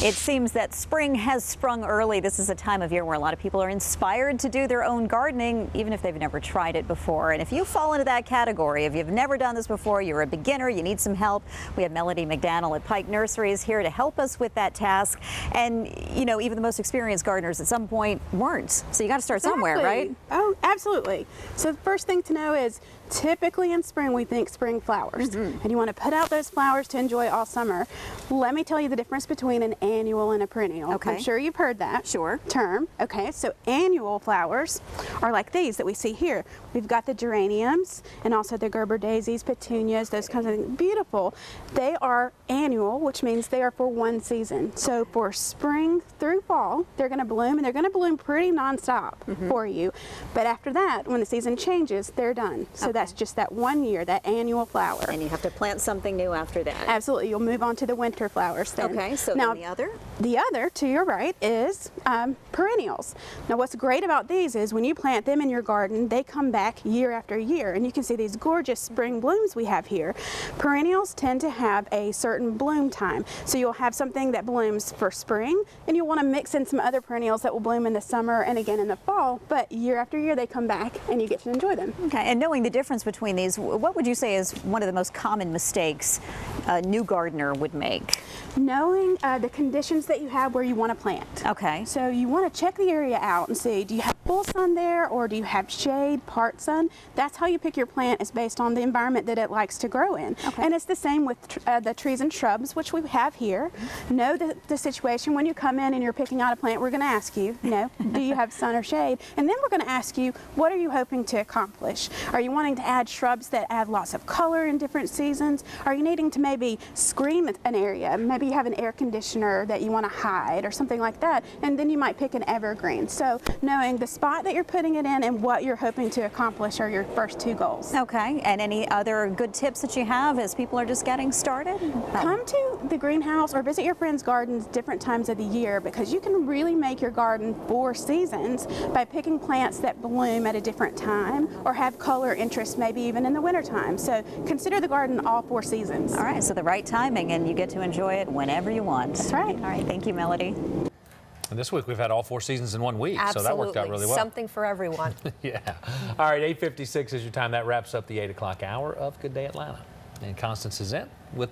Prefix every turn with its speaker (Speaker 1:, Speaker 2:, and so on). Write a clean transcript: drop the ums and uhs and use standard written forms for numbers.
Speaker 1: It seems that spring has sprung early. This is a time of year where a lot of people are inspired to do their own gardening, even if they've never tried it before. And if you fall into that category, if you've never done this before, you're a beginner, you need some help, we have Melodie McDanal at Pike Nurseries here to help us with that task. And, you know, even the most experienced gardeners at some point weren't. So you got to start somewhere, right?
Speaker 2: Oh, absolutely. So the first thing to know is typically in spring we think spring flowers. And you want to put out those flowers to enjoy all summer. Let me tell you the difference between an annual and a perennial.
Speaker 1: Okay.
Speaker 2: I'm sure you've heard that term. Okay, so annual flowers are like these that we see here. We've got the geraniums and also the Gerber daisies, petunias, those kinds of things. Beautiful. They are annual, which means they are for one season. So for spring through fall, they're going to bloom, and they're going to bloom pretty nonstop for you. But after that, when the season changes, they're done. So that's just that 1 year, that annual flower.
Speaker 1: And you have to plant something new after that.
Speaker 2: Absolutely. You'll move on to the winter flowers then.
Speaker 1: Okay, so
Speaker 2: now,
Speaker 1: then the other?
Speaker 2: The other, to your right, is perennials. Now what's great about these is when you plant them in your garden, they come back year after year, and you can see these gorgeous spring blooms we have here. Perennials tend to have a certain bloom time. So you'll have something that blooms for spring, and you'll want to mix in some other perennials that will bloom in the summer and again in the fall, but year after year they come back and you get to enjoy them.
Speaker 1: Okay, and knowing the difference between these, what would you say is one of the most common mistakes a new gardener would make?
Speaker 2: Knowing the conditions that you have where you want to plant.
Speaker 1: Okay.
Speaker 2: So you want to check the area out and see, do you have full sun there, or do you have shade, part sun? That's how you pick your plant, is based on the environment that it likes to grow in.
Speaker 1: Okay.
Speaker 2: And it's the same with the trees and shrubs, which we have here. Know the situation when you come in and you're picking out a plant. We're going to ask you, do you have sun or shade? And then we're going to ask you, what are you hoping to accomplish? Are you wanting to add shrubs that add lots of color in different seasons? Are you needing to maybe screen an area? Maybe you have an air conditioner that you want to hide or something like that, and then you might pick an evergreen. So knowing the spot that you're putting it in and what you're hoping to accomplish are your first two goals.
Speaker 1: Okay, and any other good tips that you have as people are just getting started?
Speaker 2: Come to the greenhouse or visit your friends' gardens different times of the year, because you can really make your garden 4 seasons by picking plants that bloom at a different time or have color interest maybe even in the wintertime. So consider the garden all 4 seasons.
Speaker 1: All right, so the right timing, and you get to enjoy it whenever you want.
Speaker 2: That's right.
Speaker 1: All right, thank you, Melodie.
Speaker 3: And this week we've had all 4 seasons in 1 week,
Speaker 4: Absolutely.
Speaker 3: so that worked out really well.
Speaker 4: Something for everyone.
Speaker 3: Yeah. All right, 8:56 is your time. That wraps up the 8 o'clock hour of Good Day Atlanta. And Constance is in with